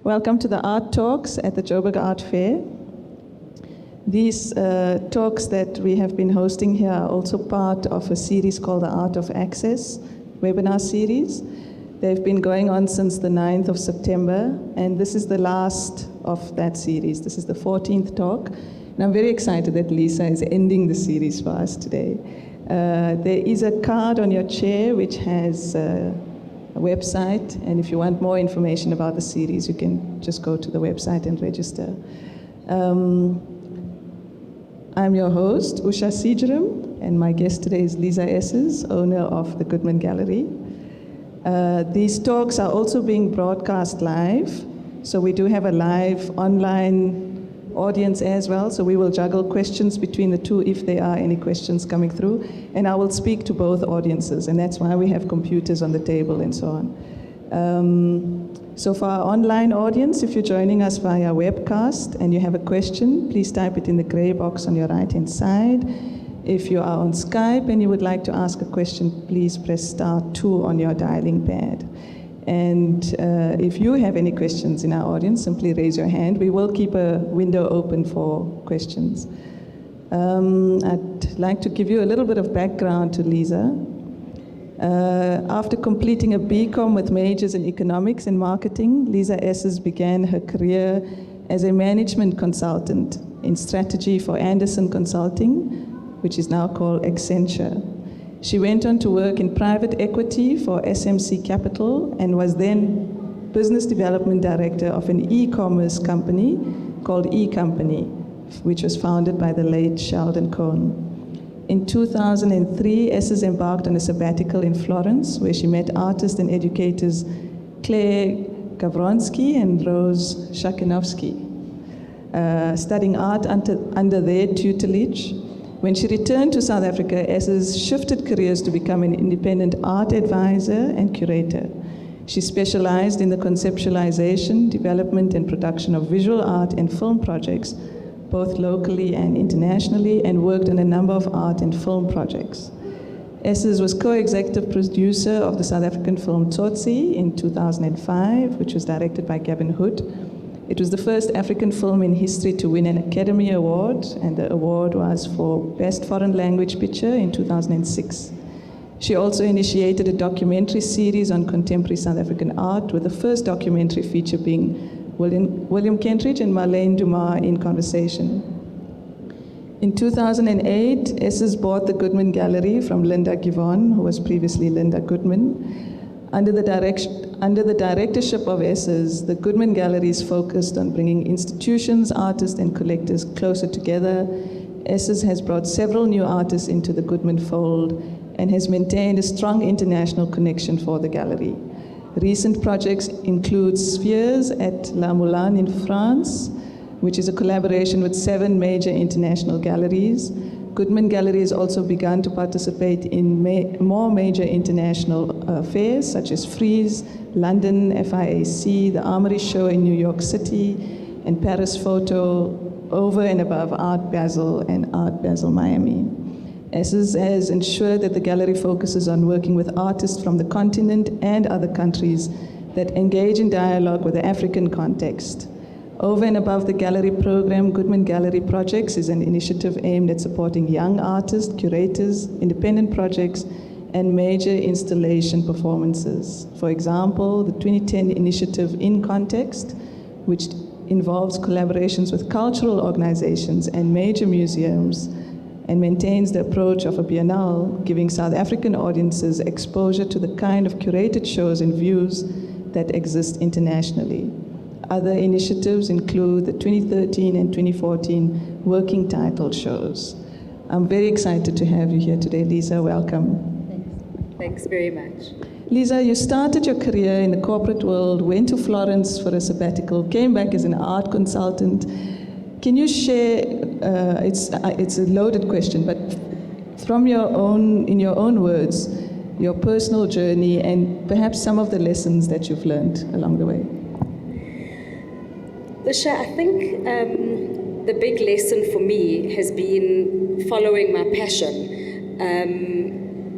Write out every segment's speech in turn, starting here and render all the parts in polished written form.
Welcome to the Art Talks at the Joburg Art Fair. These talks that we have been hosting here are also part of a series called the Art of Access webinar series. They've been going on since the 9th of September, and this is the last of that series. This is the 14th talk, and I'm very excited that Liza is ending the series for us today. There is a card on your chair which has a website, and if you want more information about the series, you can just go to the website and register. I'm your host, Usha Seejerum, and my guest today is Liza Essers, owner of the Goodman Gallery. These talks are also being broadcast live, so we do have a live online audience as well, so we will juggle questions between the two if there are any questions coming through, and I will speak to both audiences, and that's why we have computers on the table and so on. So for our online audience, if you're joining us via webcast and you have a question, please type it in the gray box on your right-hand side. If you are on Skype and you would like to ask a question, please press *2 on your dialing pad. And if you have any questions in our audience, simply raise your hand. We will keep a window open for questions. I'd like to give you a little bit of background to Liza. After completing a BCom with majors in economics and marketing, Liza Essers began her career as a management consultant in strategy for Anderson Consulting, which is now called Accenture. She went on to work in private equity for SMC Capital and was then business development director of an e-commerce company called E-Company, which was founded by the late Sheldon Cohn. In 2003, Essers embarked on a sabbatical in Florence, where she met artists and educators Claire Gavronsky and Rose Shakinovsky, studying art under their tutelage. When she returned to South Africa, Essers shifted careers to become an independent art advisor and curator. She specialized in the conceptualization, development, and production of visual art and film projects, both locally and internationally, and worked on a number of art and film projects. Essers was co-executive producer of the South African film Tsotsi in 2005, which was directed by Gavin Hood. It was the first African film in history to win an Academy Award, and the award was for Best Foreign Language Picture in 2006. She also initiated a documentary series on contemporary South African art, with the first documentary feature being William Kentridge and Marlene Dumas in Conversation. In 2008, Essers bought the Goodman Gallery from Linda Givon, who was previously Linda Goodman. Under the directorship of Essers, the Goodman Gallery is focused on bringing institutions, artists, and collectors closer together. Essers has brought several new artists into the Goodman fold and has maintained a strong international connection for the gallery. Recent projects include Spheres at La Moulin in France, which is a collaboration with 7 major international galleries. Goodman Gallery has also begun to participate in more major international fairs, such as Frieze, London, FIAC, the Armory Show in New York City, and Paris Photo, over and above Art Basel and Art Basel Miami. Essers has ensured that the gallery focuses on working with artists from the continent and other countries that engage in dialogue with the African context. Over and above the gallery program, Goodman Gallery Projects is an initiative aimed at supporting young artists, curators, independent projects, and major installation performances. For example, the 2010 initiative In Context, which involves collaborations with cultural organizations and major museums, and maintains the approach of a biennale, giving South African audiences exposure to the kind of curated shows and views that exist internationally. Other initiatives include the 2013 and 2014 working title shows. I'm very excited to have you here today, Liza. Welcome. Thanks very much. Liza, you started your career in the corporate world, went to Florence for a sabbatical, came back as an art consultant. Can you share, it's a loaded question, but in your own words, your personal journey and perhaps some of the lessons that you've learned along the way? Usha, I think the big lesson for me has been following my passion.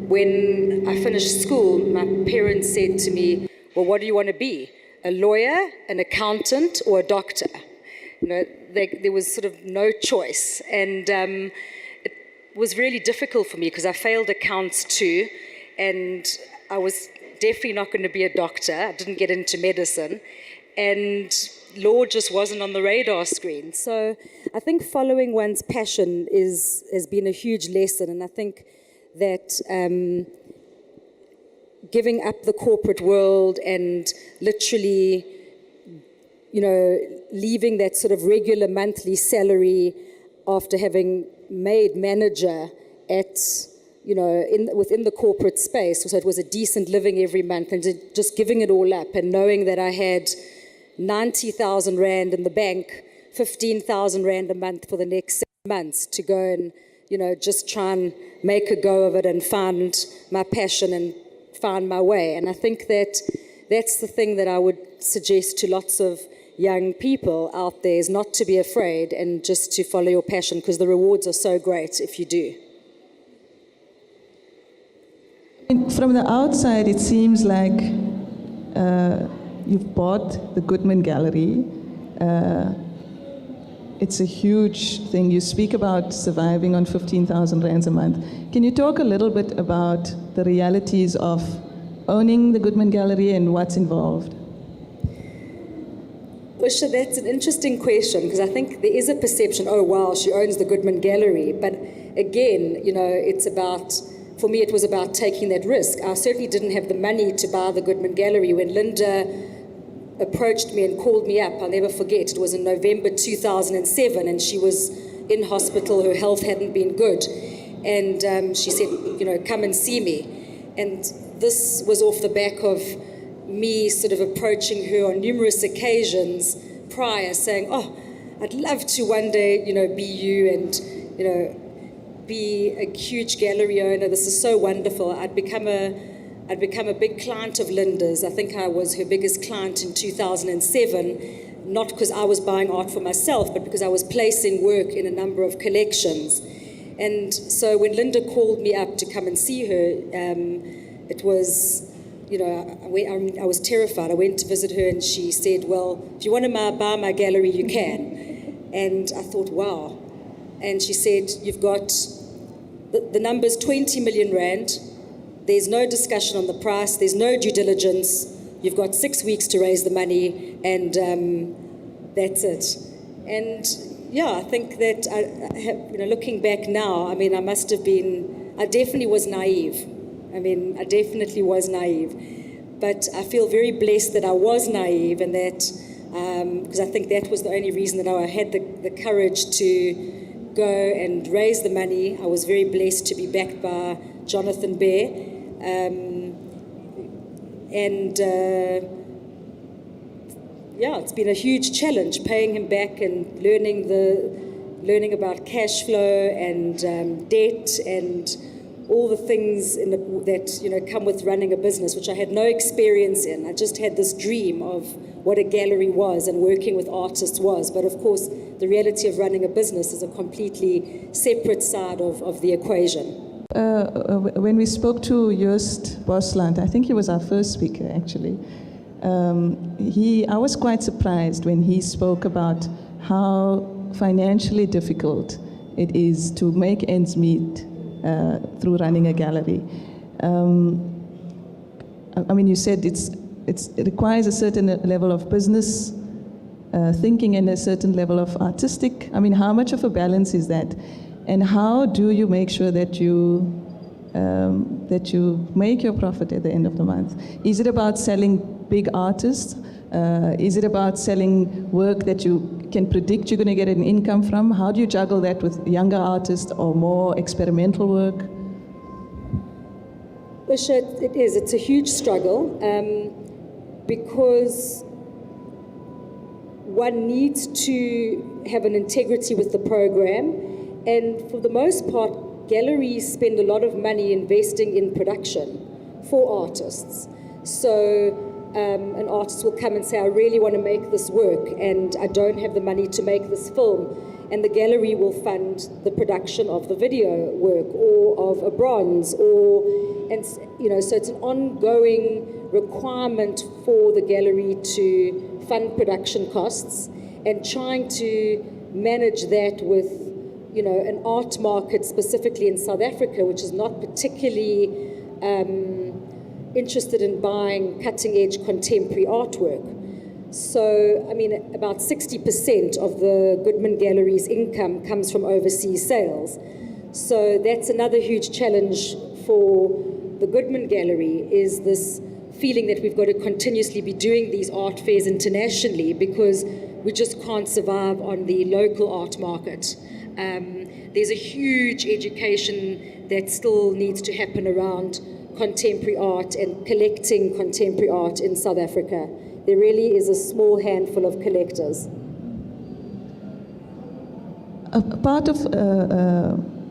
When I finished school, my parents said to me, well, what do you want to be? a lawyer, an accountant, or a doctor. You know, there was sort of no choice. And it was really difficult for me because I failed accounts too, and I was definitely not going to be a doctor. I didn't get into medicine, and law just wasn't on the radar screen. So I think following one's passion has been a huge lesson, and I think that giving up the corporate world and literally, you know, leaving that sort of regular monthly salary after having made manager at, you know, within the corporate space, so it was a decent living every month, and just giving it all up and knowing that I had 90,000 Rand in the bank, 15,000 Rand a month for the next 6 months to go and, you know, just try and make a go of it and find my passion and find my way. And I think that that's the thing that I would suggest to lots of young people out there, is not to be afraid and just to follow your passion, because the rewards are so great if you do. From the outside, it seems like you've bought the Goodman Gallery. It's a huge thing. You speak about surviving on 15,000 rands a month. Can you talk a little bit about the realities of owning the Goodman Gallery and what's involved? Usha, that's an interesting question, because I think there is a perception, oh wow, she owns the Goodman Gallery. But again, you know, it's about, for me, it was about taking that risk. I certainly didn't have the money to buy the Goodman Gallery. When Linda approached me and called me up, I'll never forget, it was in November 2007, and she was in hospital, her health hadn't been good. And she said, you know, come and see me. And this was off the back of me sort of approaching her on numerous occasions prior, saying, oh, I'd love to one day, you know, be you and, you know, be a huge gallery owner. This is so wonderful. I'd become a big client of Linda's. I think I was her biggest client in 2007, not because I was buying art for myself, but because I was placing work in a number of collections. And so when Linda called me up to come and see her, it was, you know, I was terrified. I went to visit her and she said, well, if you want to buy my gallery, you can. And I thought, wow. And she said, you've got, the number's 20 million Rand. There's no discussion on the price. There's no due diligence. You've got 6 weeks to raise the money, and that's it. And yeah, I think that, you know, looking back now, I mean, I definitely was naive. I definitely was naive. But I feel very blessed that I was naive, and that, because I think that was the only reason that I had the courage to go and raise the money. I was very blessed to be backed by Jonathan Bear. Yeah, it's been a huge challenge paying him back and learning about cash flow and debt and all the things that, you know, come with running a business, which I had no experience in. I just had this dream of what a gallery was and working with artists was. But of course, the reality of running a business is a completely separate side of the equation. When we spoke to Joost Bosland, I think he was our first speaker actually, I was quite surprised when he spoke about how financially difficult it is to make ends meet through running a gallery. I mean, you said it requires a certain level of business thinking and a certain level of artistic. I mean, how much of a balance is that? And how do you make sure that you make your profit at the end of the month? Is it about selling big artists? Is it about selling work that you can predict you're going to get an income from? How do you juggle that with younger artists or more experimental work? Usha, it is. It's a huge struggle because one needs to have an integrity with the program. And for the most part, galleries spend a lot of money investing in production for artists. So an artist will come and say, I really want to make this work and I don't have the money to make this film. and the gallery will fund the production of the video work or of a bronze, and so it's an ongoing requirement for the gallery to fund production costs, and trying to manage that with an art market specifically in South Africa, which is not particularly interested in buying cutting-edge contemporary artwork. So, about 60% of the Goodman Gallery's income comes from overseas sales. So that's another huge challenge for the Goodman Gallery, is this feeling that we've got to continuously be doing these art fairs internationally, because we just can't survive on the local art market. There's a huge education that still needs to happen around contemporary art and collecting contemporary art in South Africa. There really is a small handful of collectors. A part of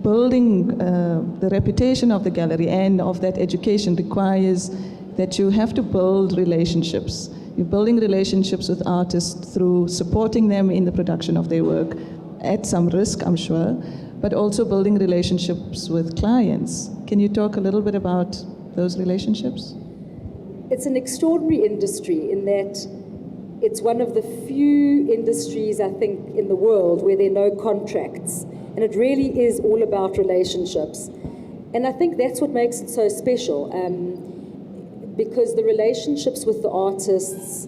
building the reputation of the gallery and of that education requires that you have to build relationships. You're building relationships with artists through supporting them in the production of their work, at some risk, I'm sure, but also building relationships with clients. Can you talk a little bit about those relationships? It's an extraordinary industry in that it's one of the few industries, I think, in the world where there are no contracts. And it really is all about relationships. And I think that's what makes it so special, because the relationships with the artists,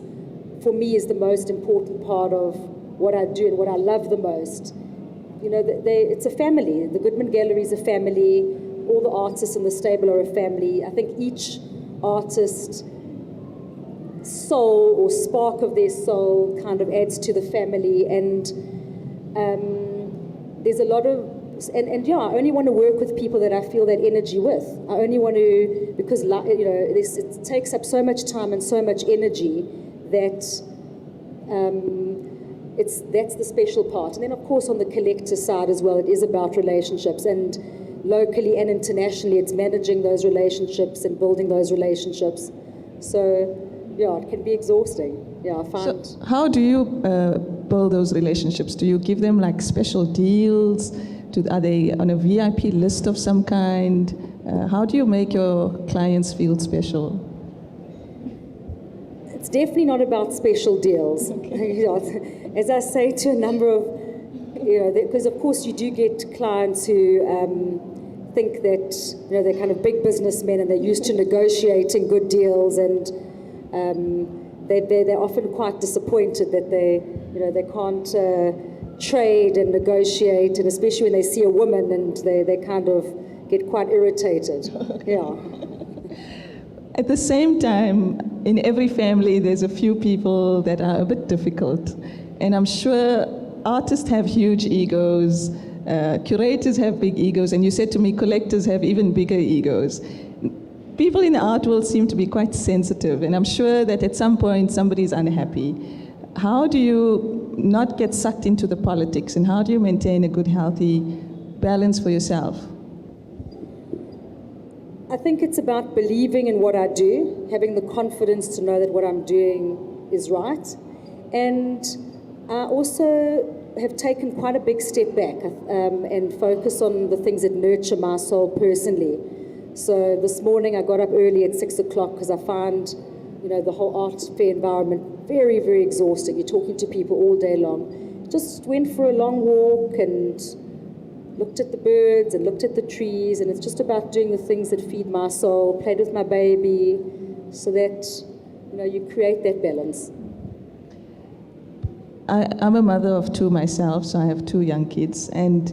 for me, is the most important part of what I do and what I love the most. It's a family. The Goodman Gallery is a family. All the artists in the stable are a family. I think each artist's soul or spark of their soul kind of adds to the family, and there's a lot of, I only want to work with people that I feel that energy with. I only want to, because it takes up so much time and so much energy that that's the special part. And then of course on the collector side as well, it is about relationships, and locally and internationally it's managing those relationships and building those relationships. So it can be exhausting. I find. So how do you build those relationships? Do you give them like special deals? Are they on a VIP list of some kind? How do you make your clients feel special? It's definitely not about special deals. Okay. As I say to a number of, because of course you do get clients who think that they're kind of big businessmen and they're used to negotiating good deals, and they're often quite disappointed that they can't trade and negotiate, and especially when they see a woman and they kind of get quite irritated. At the same time, in every family there's a few people that are a bit difficult, and I'm sure artists have huge egos, curators have big egos, and you said to me collectors have even bigger egos. People in the art world seem to be quite sensitive, and I'm sure that at some point somebody's unhappy. How do you not get sucked into the politics, and how do you maintain a good, healthy balance for yourself? I think it's about believing in what I do, having the confidence to know that what I'm doing is right. And I also have taken quite a big step back and focus on the things that nurture my soul personally. So this morning I got up early at 6 o'clock because I find, the whole art fair environment very, very exhausting. You're talking to people all day long. Just went for a long walk and looked at the birds and looked at the trees, and it's just about doing the things that feed my soul, played with my baby, so that, you create that balance. I'm a mother of two myself, so I have two young kids, and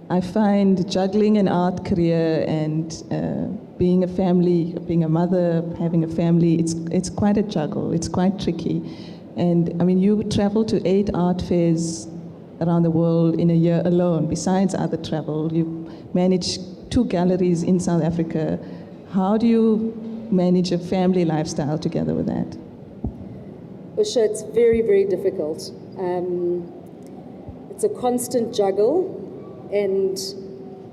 I find juggling an art career and being a family, being a mother, having a family, it's quite a juggle, it's quite tricky. And you travel to 8 art fairs around the world in a year alone, besides other travel. You manage 2 galleries in South Africa. How do you manage a family lifestyle together with that? Usha, it's very, very difficult. It's a constant juggle, and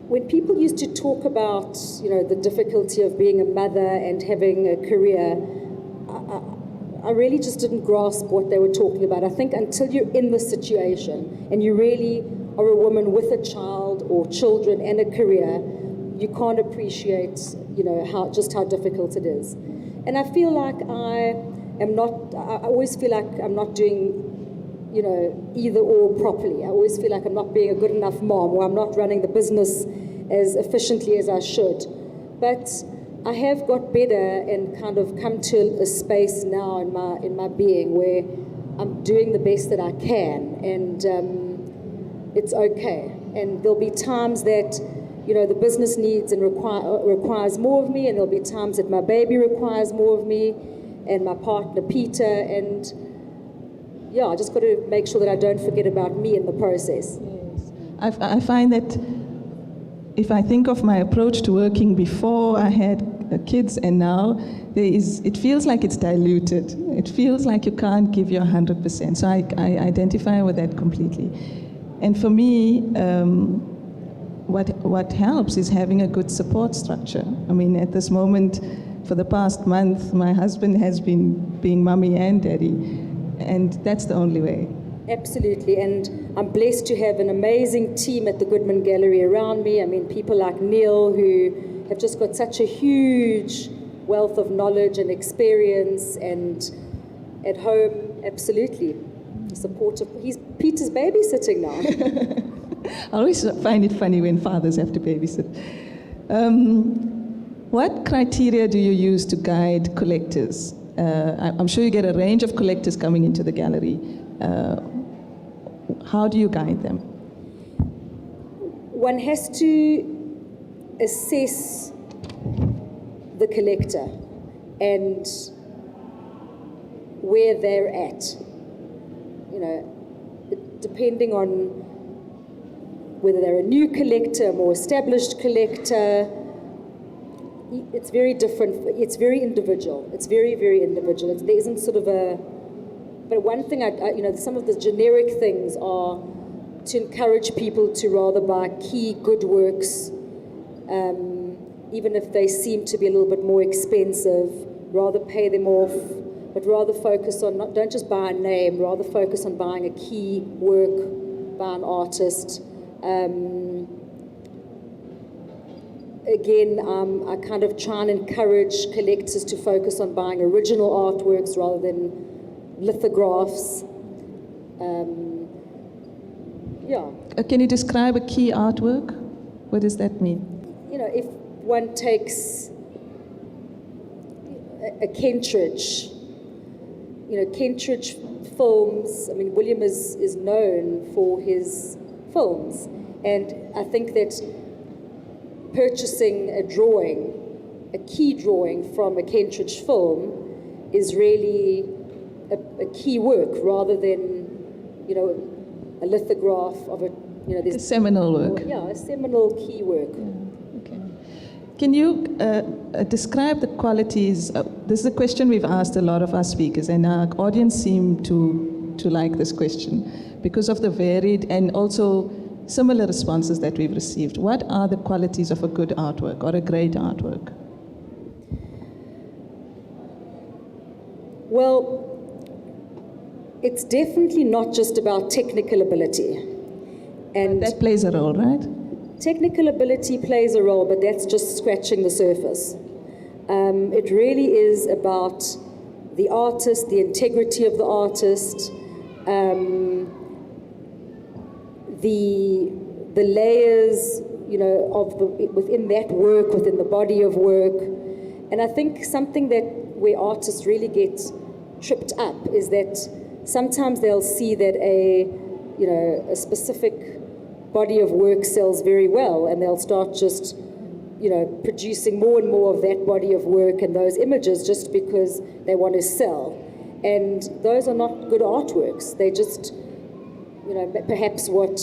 when people used to talk about, the difficulty of being a mother and having a career, I really just didn't grasp what they were talking about. I think until you're in the situation and you really are a woman with a child or children and a career, you can't appreciate, how difficult it is. And I feel like I always feel like I'm not doing, either or properly. I always feel like I'm not being a good enough mom, or I'm not running the business as efficiently as I should. But I have got better and kind of come to a space now in my being where I'm doing the best that I can, and it's okay. And there'll be times that the business needs and requires more of me, and there'll be times that my baby requires more of me, and my partner Peter, and I just got to make sure that I don't forget about me in the process. Yes. I find that if I think of my approach to working before I had kids and now, it feels like it's diluted. It feels like you can't give your 100%. So I identify with that completely. And for me, what helps is having a good support structure. I mean, at this moment, for the past month, my husband has been being mommy and daddy, and that's the only way. Absolutely, and I'm blessed to have an amazing team at the Goodman Gallery around me. I mean, people like Neil, who have just got such a huge wealth of knowledge and experience, and at home, absolutely supportive. He's Peter's babysitting now. I always find it funny when fathers have to babysit. What criteria do you use to guide collectors? I'm sure you get a range of collectors coming into the gallery. How do you guide them? One has to assess the collector and where they're at. Depending on whether they're a new collector, a more established collector, it's very different. It's very individual. It's very, very individual. There isn't sort of a... But one thing, some of the generic things are to encourage people to rather buy key good works, even if they seem to be a little bit more expensive, rather pay them off, but rather focus on, don't just buy a name, rather focus on buying a key work by an artist. Again, I kind of try and encourage collectors to focus on buying original artworks rather than lithographs. Can you describe a key artwork? What does that mean? If one takes a Kentridge, Kentridge films, I mean, William is known for his films, and I think that purchasing a key drawing from a Kentridge film is really a key work rather than, a lithograph of a seminal work. Yeah, a seminal key work. Yeah. Okay. Can you describe the qualities? This is a question we've asked a lot of our speakers, and our audience seem to like this question because of the varied and also similar responses that we've received. What are the qualities of a good artwork or a great artwork? Well, it's definitely not just about technical ability. And that plays a role, right? Technical ability plays a role, but that's just scratching the surface. It really is about the artist, the integrity of the artist, the layers, within that work, within the body of work. And I think something where artists really get tripped up is that sometimes they'll see that a specific body of work sells very well, and they'll start just, producing more and more of that body of work and those images just because they want to sell. And those are not good artworks. They just, perhaps what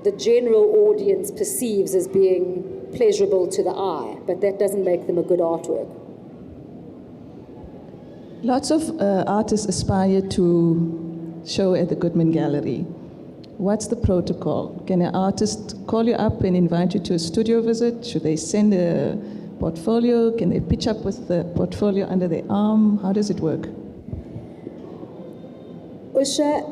the general audience perceives as being pleasurable to the eye, but that doesn't make them a good artwork. Lots of artists aspire to show at the Goodman Gallery. What's the protocol? Can an artist call you up and invite you to a studio visit? Should they send a portfolio? Can they pitch up with the portfolio under their arm? How does it work? Usha,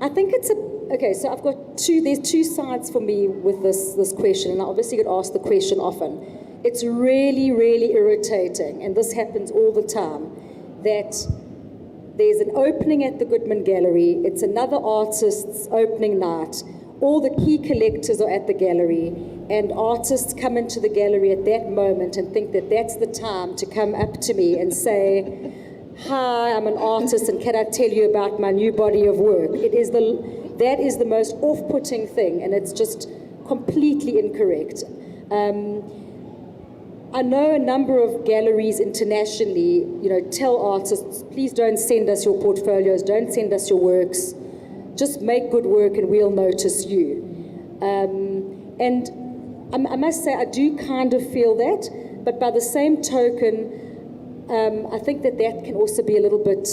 I think it's Okay, so I've got there's two sides for me with this question, and I obviously get asked the question often. It's really, really irritating, and this happens all the time, that there's an opening at the Goodman Gallery, it's another artist's opening night, all the key collectors are at the gallery, and artists come into the gallery at that moment and think that that's the time to come up to me and say, hi, I'm an artist and can I tell you about my new body of work? That is the most off-putting thing, and it's just completely incorrect. I know a number of galleries internationally, tell artists, please don't send us your portfolios, don't send us your works, just make good work and we'll notice you. And I must say, I do kind of feel that, but by the same token, I think that can also be a little bit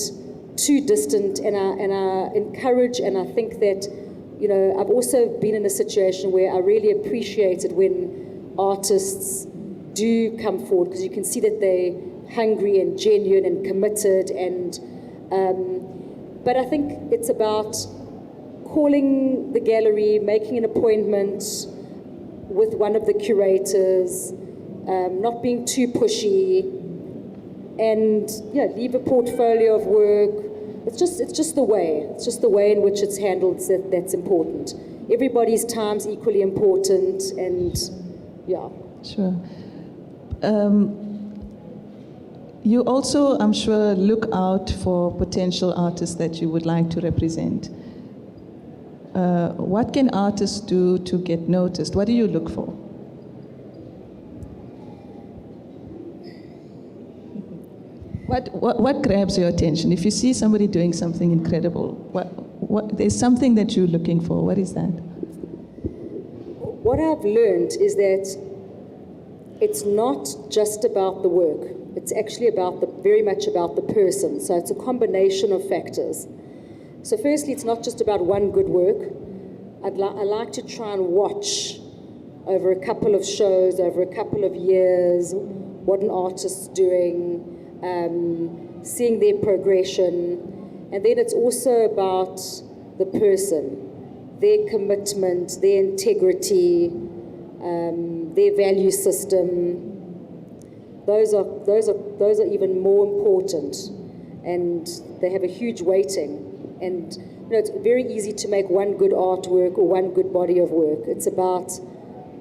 too distant, and I encourage, and I think that, I've also been in a situation where I really appreciated when artists do come forward, because you can see that they're hungry and genuine and committed, and but I think it's about calling the gallery, making an appointment with one of the curators, not being too pushy, and leave a portfolio of work. It's just the way in which it's handled that's important. Everybody's time's equally important, and Sure. You also, I'm sure, look out for potential artists that you would like to represent. What can artists do to get noticed? What do you look for? What grabs your attention? If you see somebody doing something incredible, there's something that you're looking for. What is that? What I've learned is that it's not just about the work. It's actually very much about the person. So it's a combination of factors. So firstly, it's not just about one good work. I like to try and watch over a couple of shows, over a couple of years, what an artist's doing, seeing their progression. And then it's also about the person, their commitment, their integrity, their value system. Those are even more important, and they have a huge weighting. And it's very easy to make one good artwork or one good body of work. It's about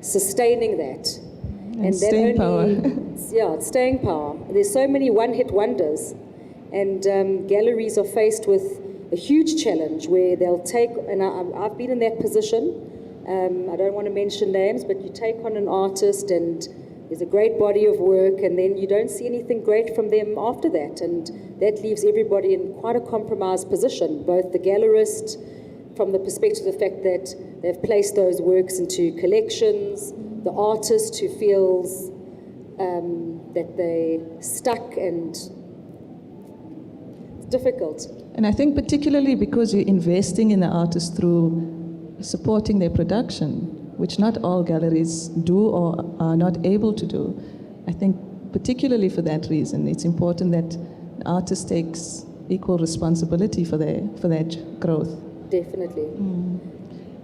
sustaining that. And staying power. It's staying power. There's so many one-hit wonders, and galleries are faced with a huge challenge where they'll take, and I've been in that position, I don't want to mention names, but you take on an artist and there's a great body of work, and then you don't see anything great from them after that, and that leaves everybody in quite a compromised position, both the gallerist, from the perspective of the fact that they've placed those works into collections, the artist who feels that they're stuck, and it's difficult. And I think particularly because you're investing in the artist through supporting their production, which not all galleries do or are not able to do. I think particularly for that reason, it's important that the artist takes equal responsibility for their growth. Definitely.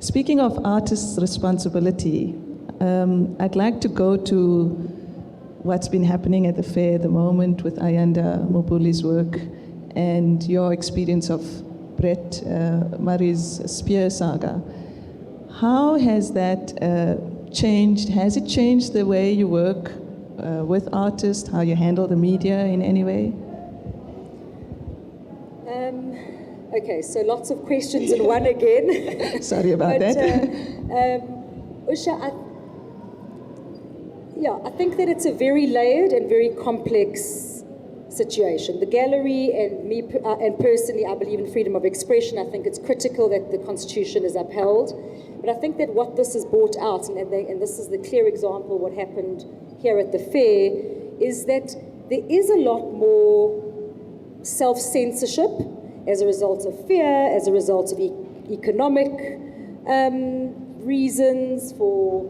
Speaking of artists' responsibility, I'd like to go to what's been happening at the fair at the moment with Ayanda Mobuli's work and your experience of Brett Murray's Spear Saga. How has that changed? Has it changed the way you work with artists, how you handle the media in any way? Okay, so lots of questions in one again. Sorry about that. Usha, I think that it's a very layered and very complex situation. The gallery and me, and personally, I believe in freedom of expression. I think it's critical that the Constitution is upheld. But I think that what this has brought out, and this is the clear example of what happened here at the fair, is that there is a lot more self-censorship as a result of fear, as a result of economic reasons, for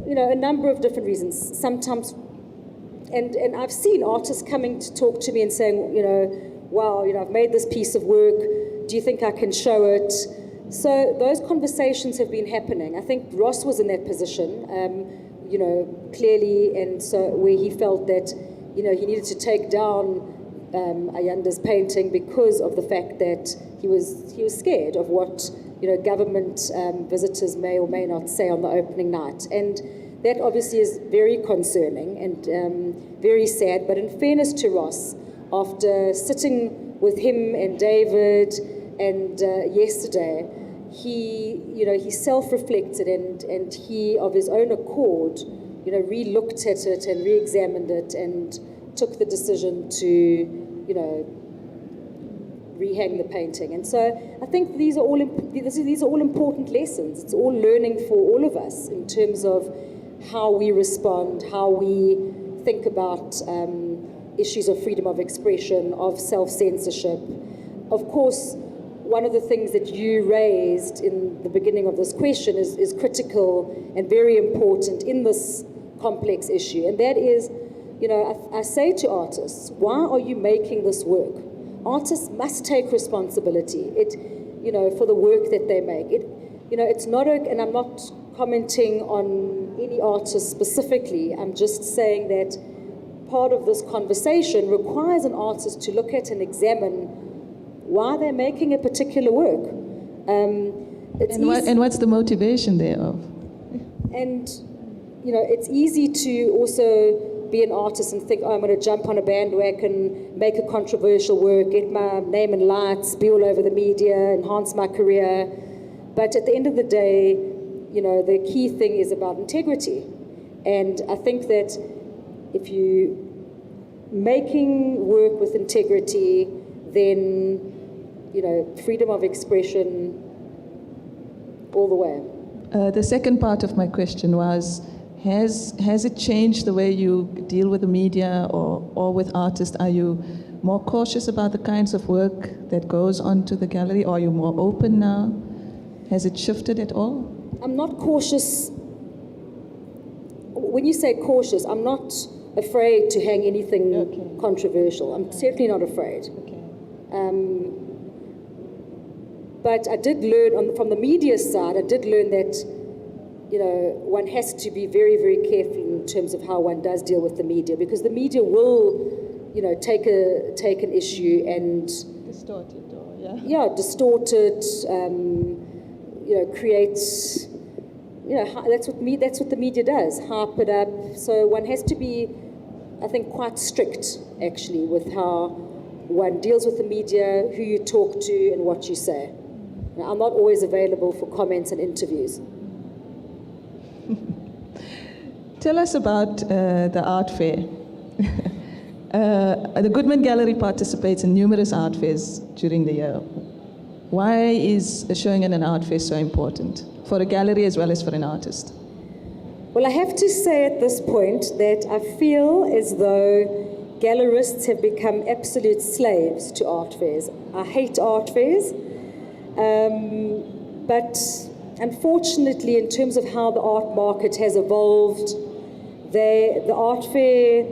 a number of different reasons. Sometimes, and I've seen artists coming to talk to me and saying, wow, I've made this piece of work. Do you think I can show it? So those conversations have been happening. I think Ross was in that position, clearly, and so where he felt that, he needed to take down Ayanda's painting because of the fact that he was scared of what government visitors may or may not say on the opening night, and that obviously is very concerning and very sad. But in fairness to Ross, after sitting with him and David and yesterday, he self-reflected and he, of his own accord, re-looked at it and re-examined it and took the decision to, rehang the painting. And so I think these are all important lessons. It's all learning for all of us in terms of how we respond, how we think about issues of freedom of expression, of self-censorship. Of course, one of the things that you raised in the beginning of this question is critical and very important in this complex issue, and that is, I say to artists, why are you making this work? Artists must take responsibility for the work that they make. It's not and I'm not commenting on any artist specifically. I'm just saying that part of this conversation requires an artist to look at and examine why they're making a particular work. What's the motivation thereof? And, it's easy to also be an artist and think, I'm going to jump on a bandwagon, make a controversial work, get my name in lights, be all over the media, enhance my career. But at the end of the day, the key thing is about integrity. And I think that if you making work with integrity, then, freedom of expression all the way. The second part of my question was, has it changed the way you deal with the media or with artists? Are you more cautious about the kinds of work that goes onto the gallery? Or are you more open now? Has it shifted at all? I'm not cautious. When you say cautious, I'm not afraid to hang anything controversial. I'm certainly not afraid. Okay. But I did learn from the media side, I did learn that, one has to be very, very careful in terms of how one does deal with the media, because the media will, take an issue and distort it, distort it, create, that's what the media does, hype it up. So one has to be, I think, quite strict actually with how one deals with the media, who you talk to, and what you say. Now, I'm not always available for comments and interviews. Tell us about the art fair. The Goodman Gallery participates in numerous art fairs during the year. Why is showing in an art fair so important for a gallery as well as for an artist? Well, I have to say at this point that I feel as though gallerists have become absolute slaves to art fairs. I hate art fairs, but unfortunately, in terms of how the art market has evolved, the art fair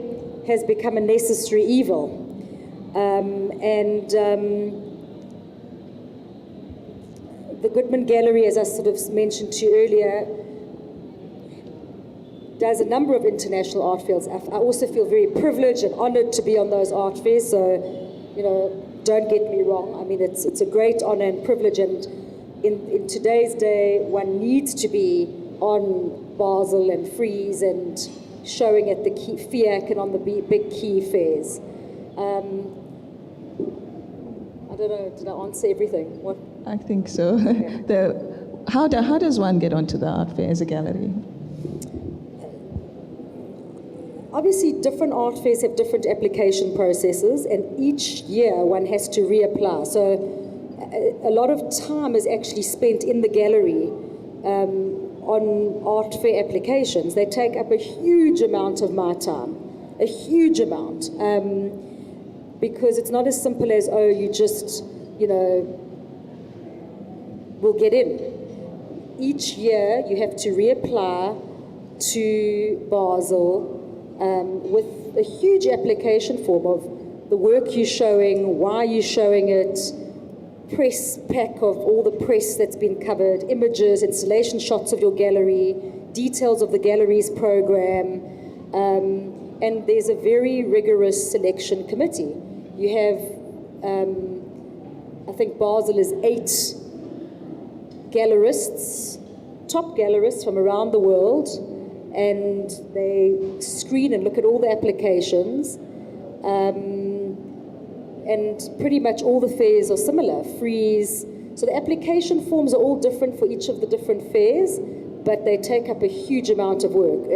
has become a necessary evil. The Goodman Gallery, as I sort of mentioned to you earlier, does a number of international art fairs. I also feel very privileged and honored to be on those art fairs, so, don't get me wrong. I mean, it's a great honor and privilege, and in today's day, one needs to be on Basel and Frieze and showing at the FIAC and on the big key fairs. I don't know, did I answer everything? What? I think so. Okay. How does one get onto the art fair as a gallery? Obviously, different art fairs have different application processes, and each year one has to reapply. So a lot of time is actually spent in the gallery on art fair applications. They take up a huge amount of my time, a huge amount, because it's not as simple as, oh, you just, will get in. Each year you have to reapply to Basel with a huge application form of the work you're showing, why you're showing it, press pack of all the press that's been covered, images, installation shots of your gallery, details of the gallery's program, and there's a very rigorous selection committee. You have, I think Basel is 8 gallerists, top gallerists from around the world, and they screen and look at all the applications, and pretty much all the fairs are similar, freeze. So the application forms are all different for each of the different fairs, but they take up a huge amount of work.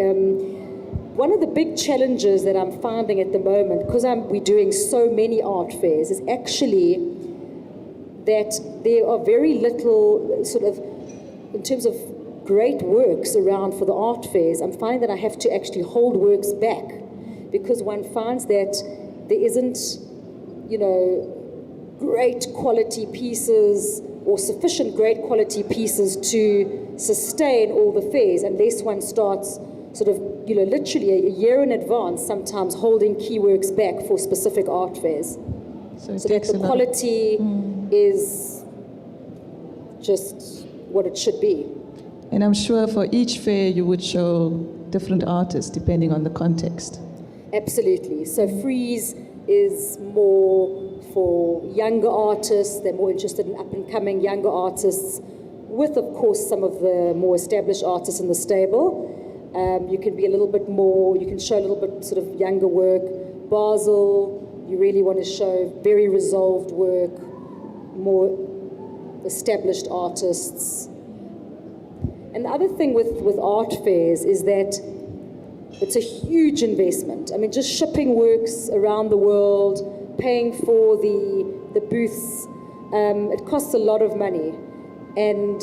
One of the big challenges that I'm finding at the moment, because we're doing so many art fairs, is actually that there are very little sort of, in terms of great works around for the art fairs. I'm finding that I have to actually hold works back because one finds that there isn't, great quality pieces or sufficient great quality pieces to sustain all the fairs unless one starts sort of, literally a year in advance, sometimes holding key works back for specific art fairs. So that the quality is just what it should be. And I'm sure for each fair you would show different artists depending on the context. Absolutely. So Freeze is more for younger artists. They're more interested in up-and-coming younger artists with, of course, some of the more established artists in the stable. You can be a little bit more, you can show a little bit sort of younger work. Basel, you really want to show very resolved work, more established artists. And the other thing with art fairs is that it's a huge investment. I mean, just shipping works around the world, paying for the booths, it costs a lot of money. And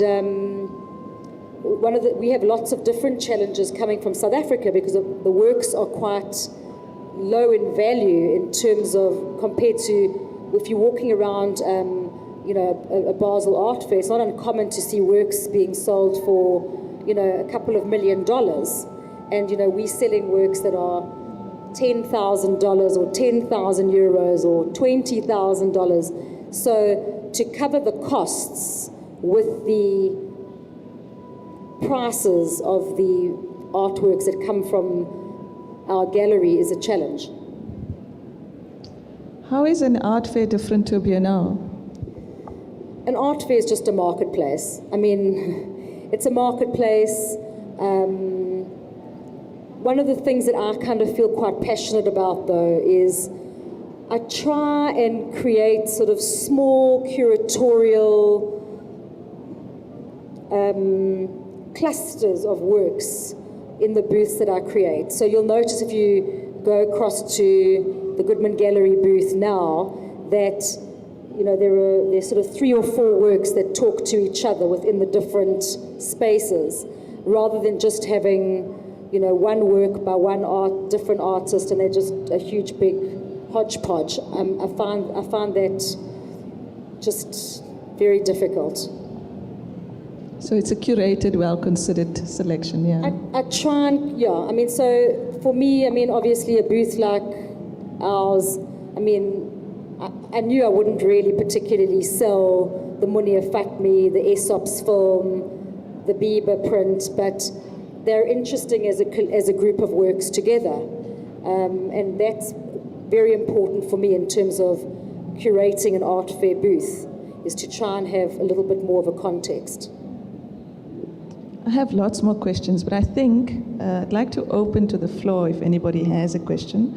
we have lots of different challenges coming from South Africa because the works are quite low in value in terms of, compared to if you're walking around a Basel art fair, it's not uncommon to see works being sold for, a couple of $1 million. And, we're selling works that are $10,000 or 10,000 euros or $20,000. So to cover the costs with the prices of the artworks that come from our gallery is a challenge. How is an art fair different to a Biennale? An art fair is just a marketplace. I mean, it's a marketplace. One of the things that I kind of feel quite passionate about, though, is I try and create sort of small curatorial clusters of works in the booths that I create. So you'll notice if you go across to the Goodman Gallery booth now that there's sort of 3 or 4 works that talk to each other within the different spaces, rather than just having one work by one different artist and they're just a huge big hodgepodge. I find that just very difficult. So it's a curated, well-considered selection, yeah? I try and, yeah. I mean, so for me, obviously a booth like ours, I knew I wouldn't really particularly sell the Munir Fatmi, the Aesop's film, the Bieber print, but they're interesting as a group of works together. And that's very important for me in terms of curating an art fair booth, is to try and have a little bit more of a context. I have lots more questions, but I think I'd like to open to the floor if anybody has a question.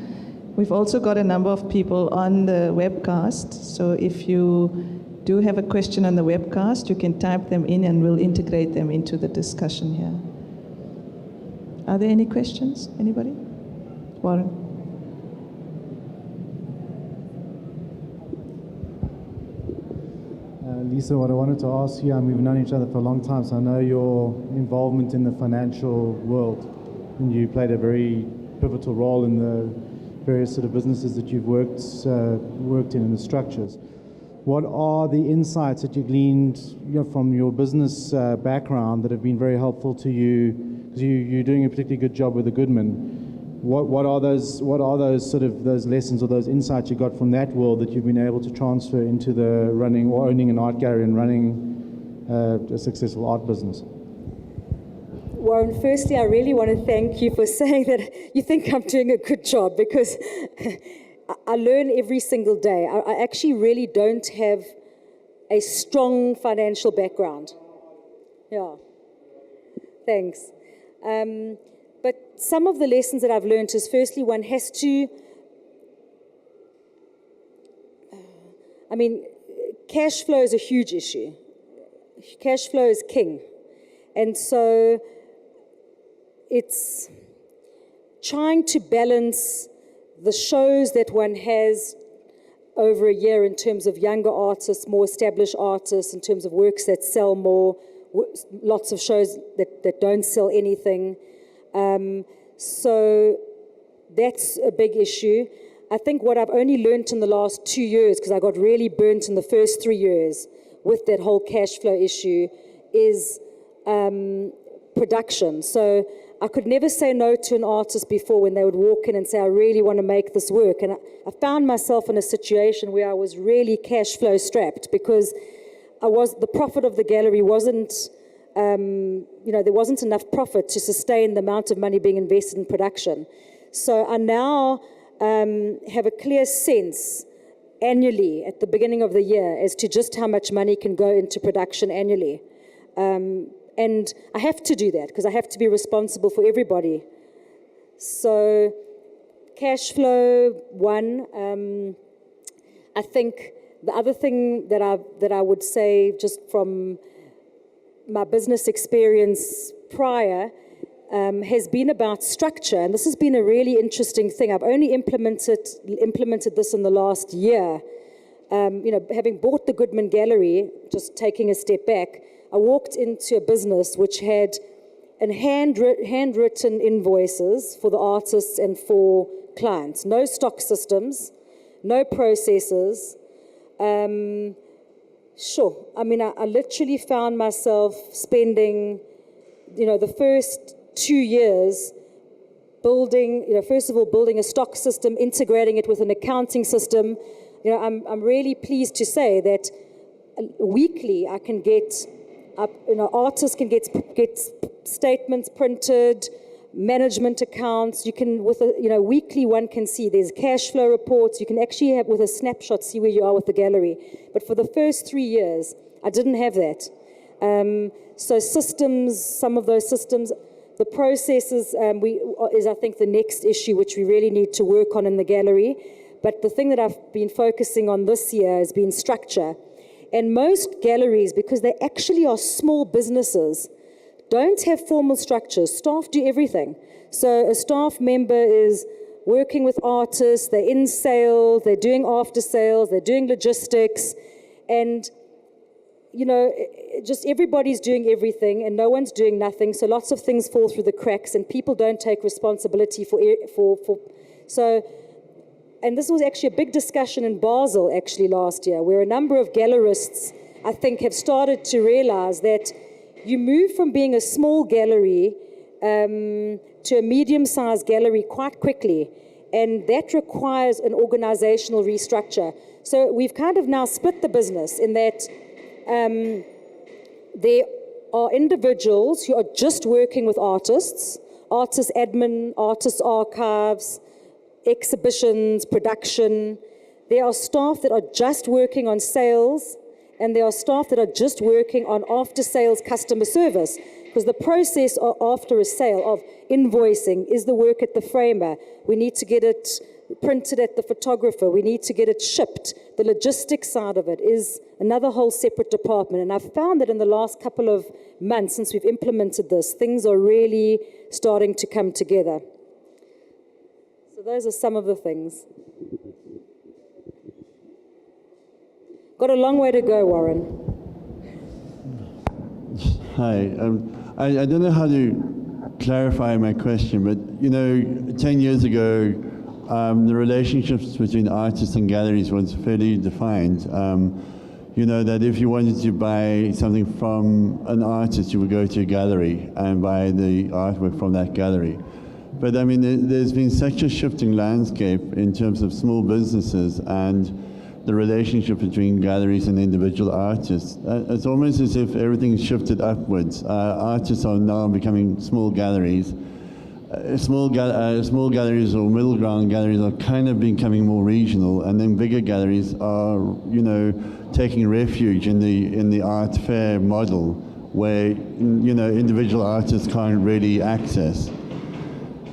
We've also got a number of people on the webcast, so if you do have a question on the webcast, you can type them in and we'll integrate them into the discussion here. Are there any questions? Anybody? Warren? Lisa, what I wanted to ask you, we've known each other for a long time, so I know your involvement in the financial world, and you played a very pivotal role in the various sort of businesses that you've worked in and the structures. What are the insights that you gleaned from your business background that have been very helpful to you? Because you're doing a particularly good job with the Goodman. What are those sort of those lessons or those insights you got from that world that you've been able to transfer into the running or owning an art gallery and running a successful art business? Warren, firstly, I really want to thank you for saying that you think I'm doing a good job, because I learn every single day. I actually really don't have a strong financial background. Yeah, thanks. But some of the lessons that I've learned is, firstly, one has to, cash flow is a huge issue. Cash flow is king. And so it's trying to balance the shows that one has over a year in terms of younger artists, more established artists, in terms of works that sell more, lots of shows that don't sell anything. So that's a big issue. I think what I've only learned in the last 2 years, because I got really burnt in the first 3 years with that whole cash flow issue, is production. So I could never say no to an artist before when they would walk in and say, I really want to make this work. And I found myself in a situation where I was really cash flow strapped, because the profit of the gallery wasn't, there wasn't enough profit to sustain the amount of money being invested in production. So I now have a clear sense annually at the beginning of the year as to just how much money can go into production annually. And I have to do that because I have to be responsible for everybody. So cash flow, one. I think the other thing that I would say, just from my business experience prior, has been about structure. And this has been a really interesting thing. I've only implemented this in the last year. Having bought the Goodman Gallery, just taking a step back, I walked into a business which had handwritten invoices for the artists and for clients. No stock systems, no processes. I literally found myself spending, the first 2 years building a stock system, integrating it with an accounting system. I'm really pleased to say that weekly I can get artists can get statements printed, management accounts. You can, weekly one can see there's cash flow reports. You can actually have, with a snapshot, see where you are with the gallery. But for the first 3 years, I didn't have that. So systems, some of those systems, the processes is, I think, the next issue which we really need to work on in the gallery. But the thing that I've been focusing on this year has been structure. And most galleries, because they actually are small businesses, don't have formal structures. Staff do everything. So a staff member is working with artists, they're in sales, they're doing after sales, they're doing logistics, and just everybody's doing everything and no one's doing nothing. So lots of things fall through the cracks and people don't take responsibility and this was actually a big discussion in Basel actually last year, where a number of gallerists, I think, have started to realize that you move from being a small gallery to a medium-sized gallery quite quickly, and that requires an organizational restructure. So we've kind of now split the business in that there are individuals who are just working with artists admin, artists archives, exhibitions, production. There are staff that are just working on sales, and there are staff that are just working on after-sales customer service, because the process after a sale of invoicing is the work at the framer. We need to get it printed at the photographer. We need to get it shipped. The logistics side of it is another whole separate department. And I've found that in the last couple of months since we've implemented this, things are really starting to come together. So those are some of the things. Got a long way to go, Warren. Hi. I don't know how to clarify my question, but 10 years ago, the relationships between artists and galleries was fairly defined. That if you wanted to buy something from an artist, you would go to a gallery and buy the artwork from that gallery. But I mean, there's been such a shifting landscape in terms of small businesses and the relationship between galleries and individual artists. It's almost as if everything's shifted upwards. Artists are now becoming small galleries. Small galleries or middle ground galleries are kind of becoming more regional, and then bigger galleries are, you know, taking refuge in the art fair model, where, you know, individual artists can't really access.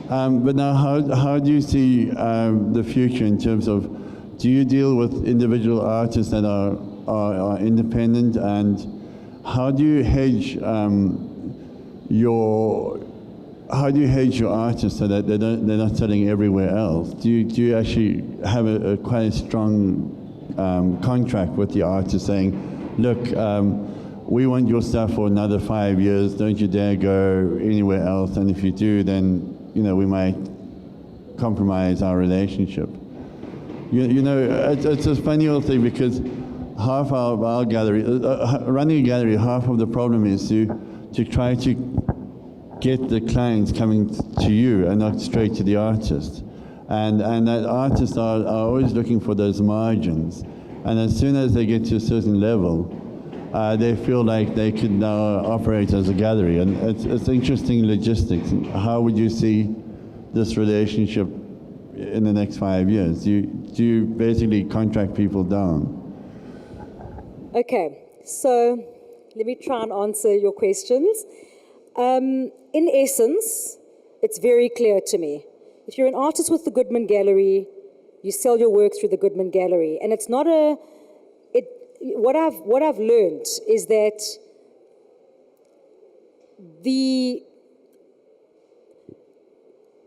But now, how do you see the future in terms of, do you deal with individual artists that are independent, and how do you hedge your artists so that they're not selling everywhere else? Do you actually have a quite a strong contract with the artist saying, look, we want your stuff for another 5 years, don't you dare go anywhere else, and if you do, then, you know, we might compromise our relationship? You know, it's a funny old thing, because half of our gallery, running a gallery, half of the problem is to try to get the clients coming to you and not straight to the artist. And that artists are always looking for those margins. And as soon as they get to a certain level, they feel like they can now operate as a gallery. And it's interesting logistics. How would you see this relationship in the next 5 years? Do you basically contract people down? Okay, so let me try and answer your questions. In essence, it's very clear to me. If you're an artist with the Goodman Gallery, you sell your work through the Goodman Gallery. And it's not what I've learned is that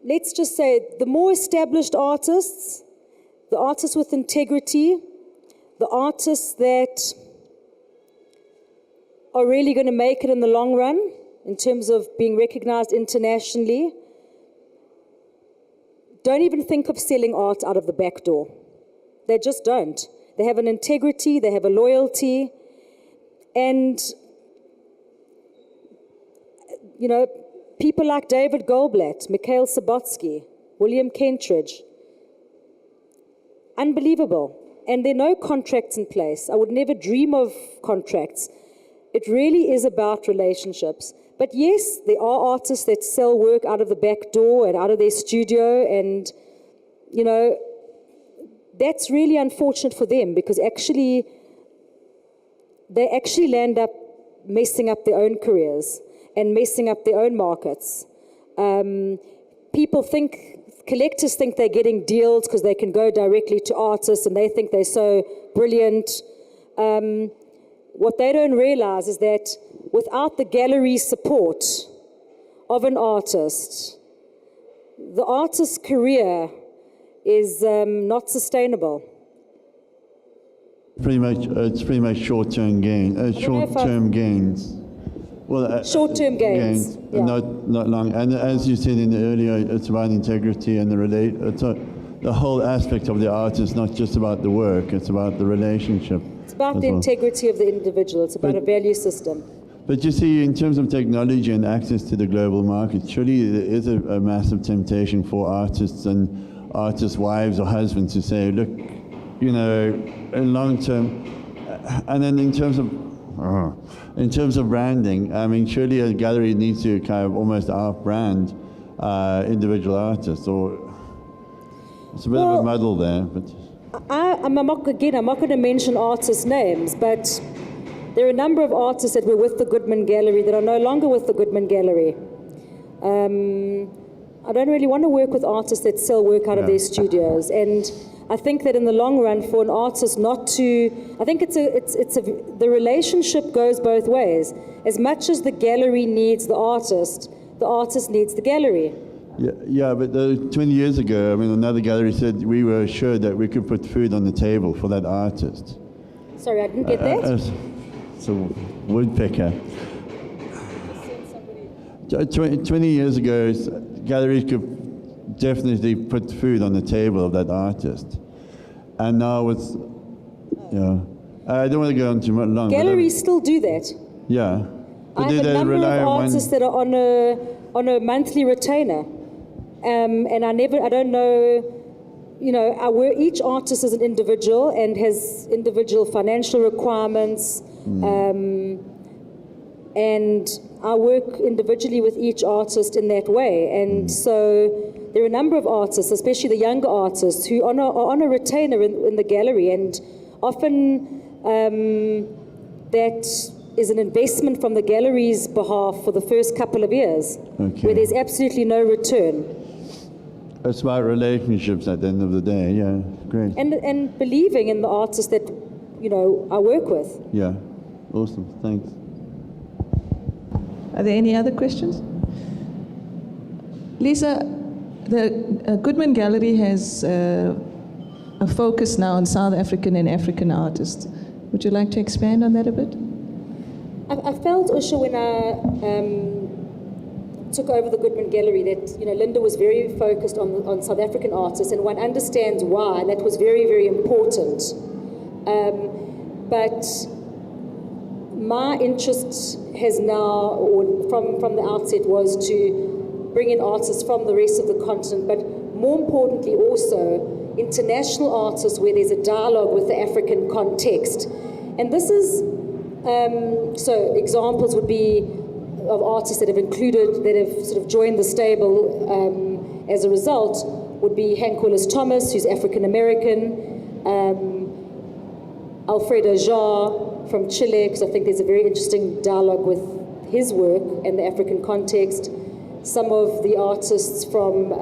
let's just say, the more established artists, the artists with integrity, the artists that are really going to make it in the long run, in terms of being recognized internationally, don't even think of selling art out of the back door. They just don't. They have an integrity, they have a loyalty, and, you know, people like David Goldblatt, Mikhail Sabotsky, William Kentridge, unbelievable. And there are no contracts in place. I would never dream of contracts. It really is about relationships. But yes, there are artists that sell work out of the back door and out of their studio, and, you know, that's really unfortunate for them, because actually, they actually land up messing up their own careers and messing up their own markets. Collectors think they're getting deals because they can go directly to artists and they think they're so brilliant. What they don't realize is that without the gallery support of an artist, the artist's career is not sustainable. It's pretty much short-term gain, short-term gains. Well, short-term gains, yeah. Not long. And as you said earlier, it's about integrity and the whole aspect of the art is not just about the work; it's about the relationship. It's about the integrity of the individual. It's about a value system. But you see, in terms of technology and access to the global market, surely there is a massive temptation for artists and artists' wives or husbands to say, look, you know, in long term, and then in terms of branding, I mean, surely a gallery needs to kind of almost out-brand individual artists, or it's a bit of a muddle there. But I'm not going to mention artists' names, but there are a number of artists that were with the Goodman Gallery that are no longer with the Goodman Gallery. I don't really want to work with artists that sell work out of their studios, and I think that in the long run, for an artist not to, I think the relationship goes both ways. As much as the gallery needs the artist needs the gallery. Yeah, but 20 years ago, I mean, another gallery said we were assured that we could put food on the table for that artist. Sorry, I didn't get that. It's a woodpecker. 20 years ago, galleries could definitely put food on the table of that artist. And now it's, I don't want to go on too much long. Galleries still do that. Yeah. I have a number of artists that are on a monthly retainer. and I don't know, each artist is an individual and has individual financial requirements, and I work individually with each artist in that way. And so there are a number of artists, especially the younger artists, who are on a retainer in the gallery, and often that is an investment from the gallery's behalf for the first couple of years, where there's absolutely no return. It's about relationships at the end of the day, yeah, great. And believing in the artists that, I work with. Yeah, awesome, thanks. Are there any other questions? Lisa, the Goodman Gallery has a focus now on South African and African artists. Would you like to expand on that a bit? I felt, Usha, when I took over the Goodman Gallery, that Linda was very focused on South African artists, and one understands why, and that was very, very important. But my interest has now, or from the outset, was to bring in artists from the rest of the continent, but more importantly also international artists where there's a dialogue with the African context. And this is, so examples would be of artists that have sort of joined the stable as a result, would be Hank Willis Thomas, who's African American, Alfredo Jar from Chile, because I think there's a very interesting dialogue with his work and the African context. Some of the artists from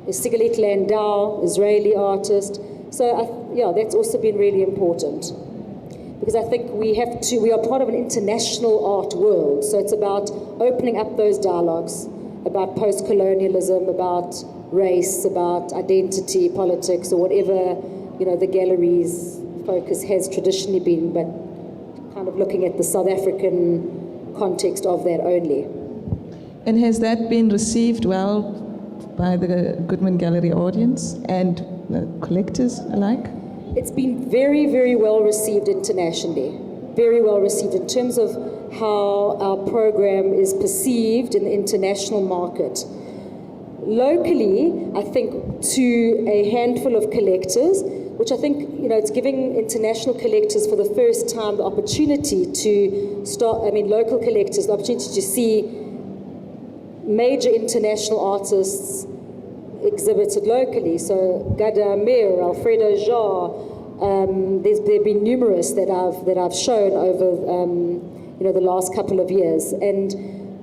Sigalet Landau, Israeli artist. So that's also been really important, because I think we are part of an international art world. So it's about opening up those dialogues about post-colonialism, about race, about identity, politics, or whatever, the gallery's focus has traditionally been, but kind of looking at the South African context of that only. And has that been received well by the Goodman Gallery audience and collectors alike? It's been very, very well received internationally. Very well received in terms of how our program is perceived in the international market. Locally, I think to a handful of collectors, which I think, it's giving international collectors for the first time the opportunity to local collectors, the opportunity to see major international artists exhibited locally. So Gada Amir, Alfredo Jar, there have been numerous that I've shown over the last couple of years. And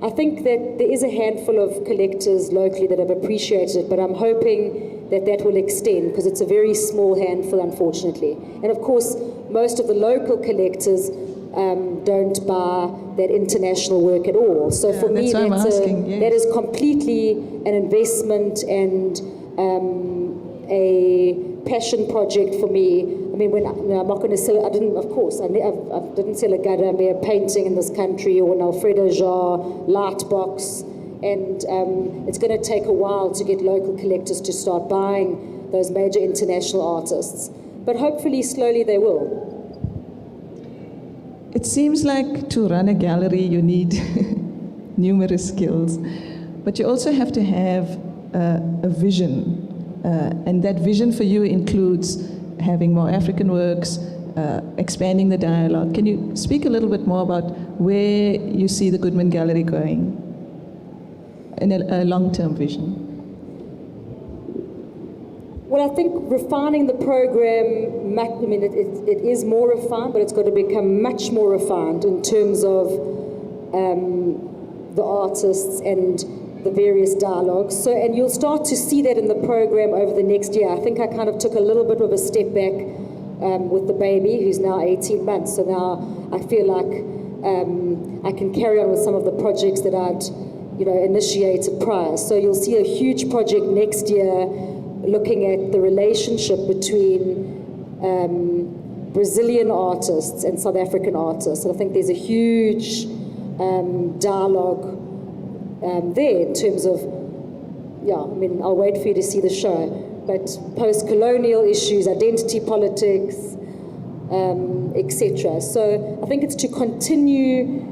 I think that there is a handful of collectors locally that have appreciated it, but I'm hoping that will extend, because it's a very small handful, unfortunately. And of course, most of the local collectors don't buy that international work at all. So for me, that is completely an investment and a passion project for me. I mean, I'm not going to sell it. I didn't sell a Gada Amir painting in this country, or an Alfredo Jar Lightbox. And it's going to take a while to get local collectors to start buying those major international artists. But hopefully, slowly they will. It seems like to run a gallery, you need numerous skills. But you also have to have a vision. And that vision for you includes having more African works, expanding the dialogue. Can you speak a little bit more about where you see the Goodman Gallery going in a long-term vision? Well, I think refining the program, it is more refined, but it's got to become much more refined in terms of the artists and the various dialogues. So, and you'll start to see that in the program over the next year. I think I kind of took a little bit of a step back with the baby, who's now 18 months. So now I feel like I can carry on with some of the projects that I'd initiated prior. So you'll see a huge project next year looking at the relationship between Brazilian artists and South African artists. And I think there's a huge dialogue there in terms of, I'll wait for you to see the show, but post-colonial issues, identity politics, etc. So I think it's to continue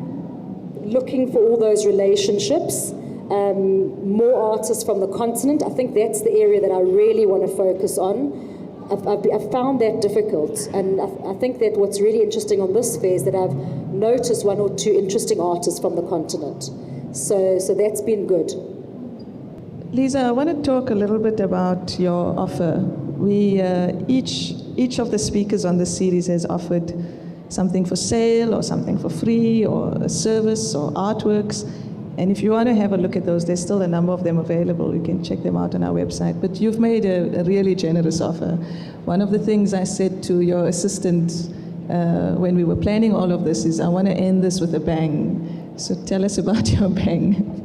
looking for all those relationships more artists from the continent. I think that's the area that I really want to focus on. I've found that difficult, and I think that what's really interesting on this fair is that I've noticed one or two interesting artists from the continent. So that's been good. Lisa, I want to talk a little bit about your offer. We each of the speakers on this series has offered something for sale or something for free or a service or artworks. And if you want to have a look at those, there's still a number of them available. You can check them out on our website. But you've made a really generous offer. One of the things I said to your assistant when we were planning all of this is, I want to end this with a bang. So tell us about your bang.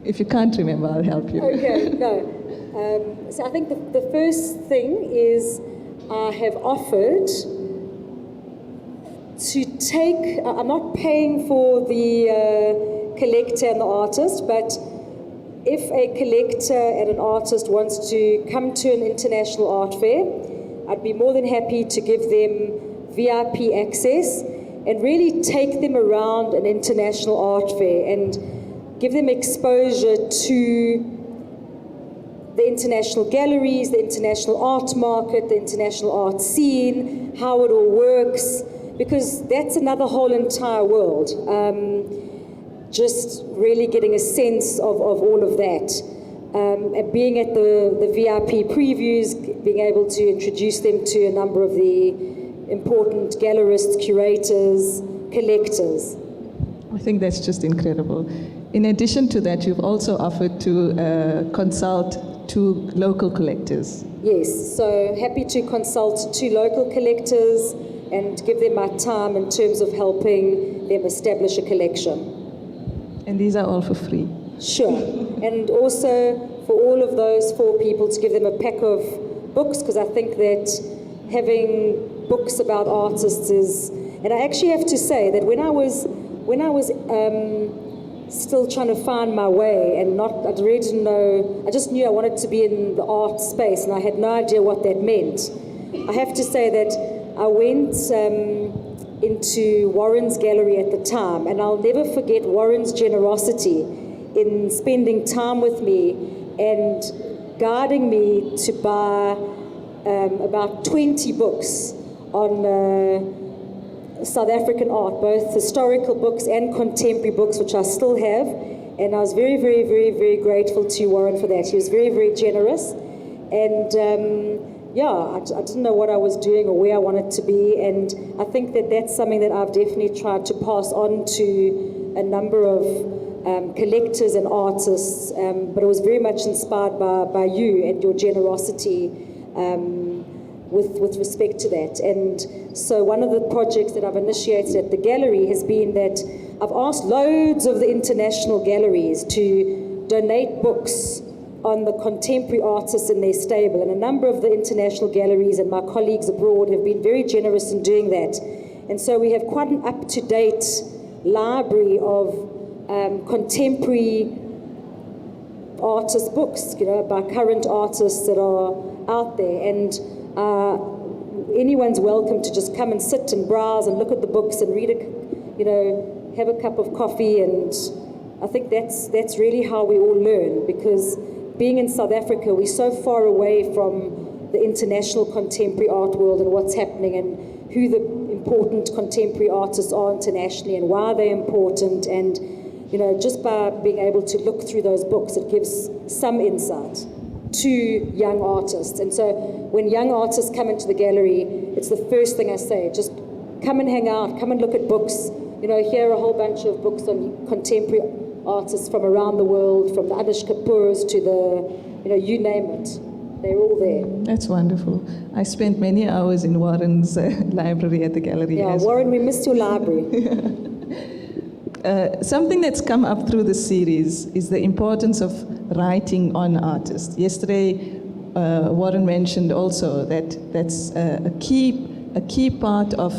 If you can't remember, I'll help you. Okay, no. So I think the first thing is I have offered to take, I'm not paying for the collector and the artist, but if a collector and an artist wants to come to an international art fair, I'd be more than happy to give them VIP access and really take them around an international art fair and give them exposure to the international galleries, the international art market, the international art scene, how it all works, because that's another whole entire world. Just really getting a sense of all of that. And being at the VIP previews, being able to introduce them to a number of the important gallerists, curators, collectors. I think that's just incredible. In addition to that, you've also offered to consult two local collectors. Yes, so happy to consult two local collectors and give them my time in terms of helping them establish a collection. And these are all for free? Sure. And also for all of those 4 people to give them a pack of books, because I think that having books about artists is, and I actually have to say that when I was still trying to find my way and I really didn't know, I just knew I wanted to be in the art space and I had no idea what that meant. I have to say that I went into Warren's gallery at the time, and I'll never forget Warren's generosity in spending time with me and guiding me to buy about 20 books on South African art, both historical books and contemporary books, which I still have. And I was very, very, very, very grateful to Warren for that. He was very, very generous. And I didn't know what I was doing or where I wanted to be. And I think that that's something that I've definitely tried to pass on to a number of collectors and artists. But it was very much inspired by you and your generosity with respect to that. And so one of the projects that I've initiated at the gallery has been that I've asked loads of the international galleries to donate books on the contemporary artists in their stable. And a number of the international galleries and my colleagues abroad have been very generous in doing that. And so we have quite an up-to-date library of contemporary artist books, by current artists that are out there. And anyone's welcome to just come and sit and browse and look at the books and read it, have a cup of coffee. And I think that's really how we all learn, because being in South Africa, we're so far away from the international contemporary art world and what's happening and who the important contemporary artists are internationally and why they're important. And, just by being able to look through those books, it gives some insight to young artists. And so when young artists come into the gallery, it's the first thing I say, just come and hang out, come and look at books. Here are a whole bunch of books on contemporary artists from around the world, from the Anish Kapoors to the, you name it. They're all there. That's wonderful. I spent many hours in Warren's library at the gallery. Yeah, Warren, we missed your library. Something that's come up through the series is the importance of writing on artists. Yesterday, Warren mentioned also that that's a key part of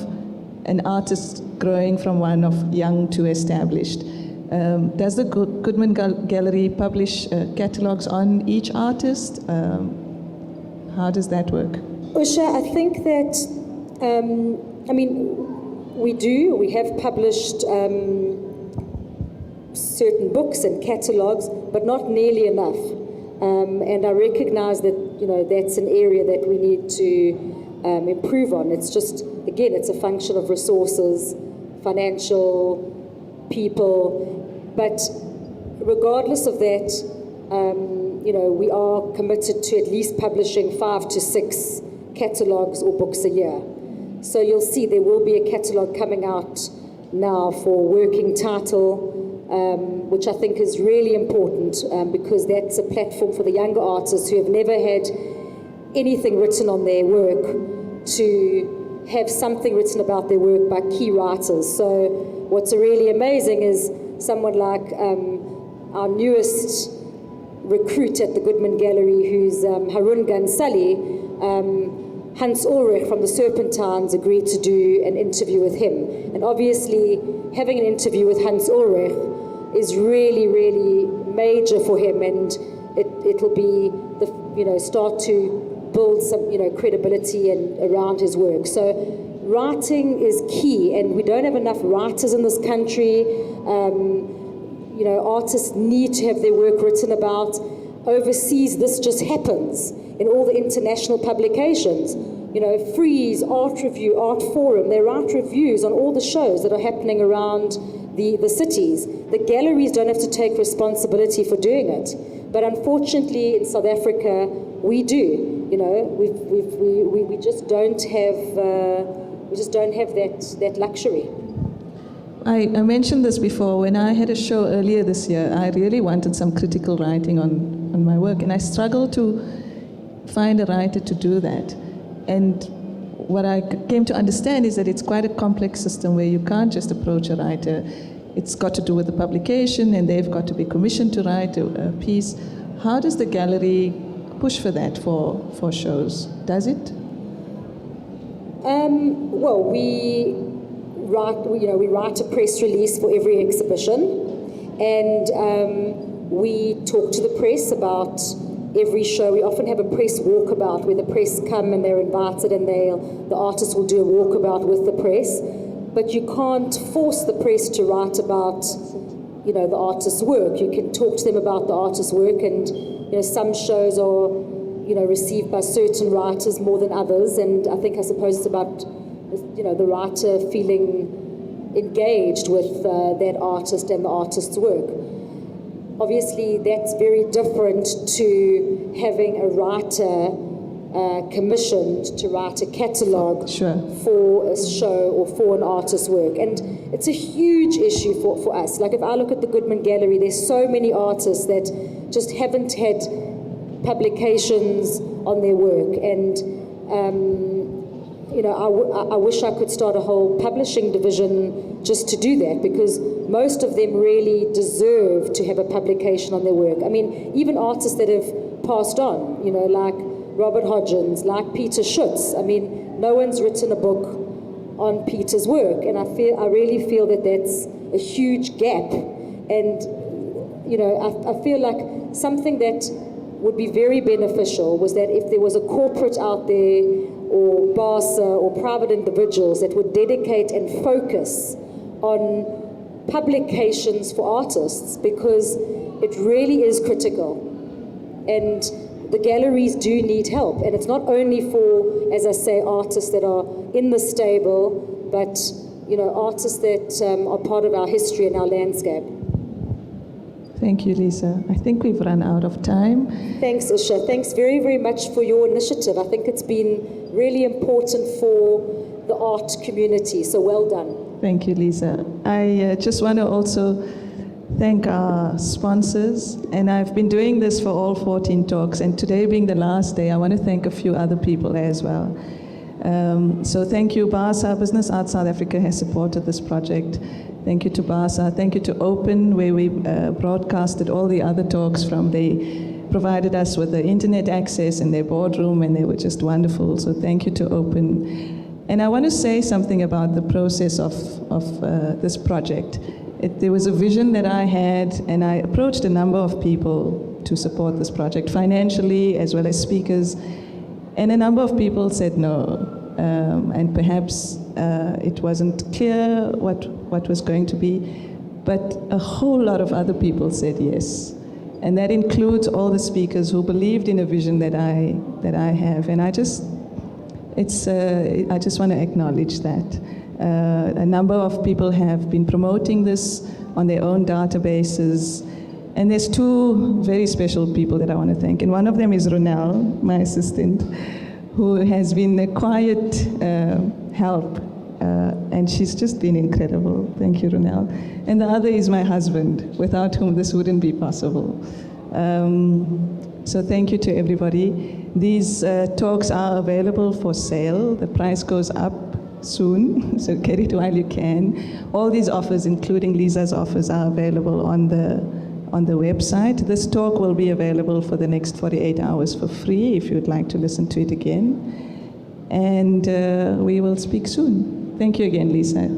an artist growing from one of young to established. Does the Goodman Gallery publish catalogs on each artist? How does that work? Usha, I think that, We do. We have published certain books and catalogues, but not nearly enough. And I recognise that, you know, that's an area that we need to improve on. It's just, again, it's a function of resources, financial, people. But regardless of that, you know, we are committed to at least publishing 5 to 6 catalogues or books a year. So you'll see there will be a catalogue coming out now for working title, which I think is really important because that's a platform for the younger artists who have never had anything written on their work to have something written about their work by key writers. So what's really amazing is someone like our newest recruit at the Goodman Gallery, who's Harun Gansali, Hans Ulrich from the Serpentines agreed to do an interview with him. And obviously, having an interview with Hans Ulrich is really, really major for him, and it'll be the, you know, start to build some, you know, credibility and around his work. So writing is key, and we don't have enough writers in this country. You know, artists need to have their work written about. Overseas, this just happens in all the international publications. You know, Freeze, Art Review, Art Forum, they write reviews on all the shows that are happening around the cities. The galleries don't have to take responsibility for doing it. But unfortunately, in South Africa, we do. You know, we just don't have that luxury. I mentioned this before. When I had a show earlier this year, I really wanted some critical writing on my work, and I struggled to find a writer to do that. And what I came to understand is that it's quite a complex system where you can't just approach a writer. It's got to do with the publication, and they've got to be commissioned to write a piece. How does the gallery push for that for shows? Does it? Well, we write a press release for every exhibition, and we talk to the press about every show. We often have a press walkabout where the press come and they're invited, and the artists will do a walkabout with the press. But you can't force the press to write about, you know, the artist's work. You can talk to them about the artist's work, and, you know, some shows are, you know, received by certain writers more than others, and I suppose it's about, you know, the writer feeling engaged with that artist and the artist's work. Obviously, that's very different to having a writer commissioned to write a catalogue for a show or for an artist's work. And it's a huge issue for us. Like, if I look at the Goodman Gallery, there's so many artists that just haven't had publications on their work. And you know, I wish I could start a whole publishing division just to do that, because most of them really deserve to have a publication on their work. I mean, even artists that have passed on, you know, like Robert Hodgins, like Peter Schutz. I mean, no one's written a book on Peter's work, and I really feel that that's a huge gap. And, you know, I feel like something that would be very beneficial was that if there was a corporate out there, or BASA, or private individuals that would dedicate and focus on publications for artists, because it really is critical. And the galleries do need help. And it's not only for, as I say, artists that are in the stable, but, you know, artists that are part of our history and our landscape. Thank you, Lisa. I think we've run out of time. Thanks, Usha. Thanks very, very much for your initiative. I think it's been really important for the art community, so well done. Thank you, Lisa. I just want to also thank our sponsors, and I've been doing this for all 14 talks, and today being the last day, I want to thank a few other people as well. So thank you, BASA. Business Art South Africa has supported this project. Thank you to BASA. Thank you to Open, where we broadcasted all the other talks from. They provided us with the internet access in their boardroom, and they were just wonderful. So thank you to Open. And I want to say something about the process of this project. There was a vision that I had, and I approached a number of people to support this project, financially as well as speakers. And a number of people said no. And perhaps It wasn't clear what was going to be, but a whole lot of other people said yes. And that includes all the speakers who believed in a vision that I have. And I just want to acknowledge that. A number of people have been promoting this on their own databases. And there's two very special people that I want to thank. And one of them is Ronelle, my assistant, who has been a quiet help. And she's just been incredible. Thank you, Ronelle. And the other is my husband, without whom this wouldn't be possible. So thank you to everybody. These talks are available for sale. The price goes up soon, so get it while you can. All these offers, including Liza's offers, are available on the website. This talk will be available for the next 48 hours for free if you'd like to listen to it again. And we will speak soon. Thank you again, Lisa.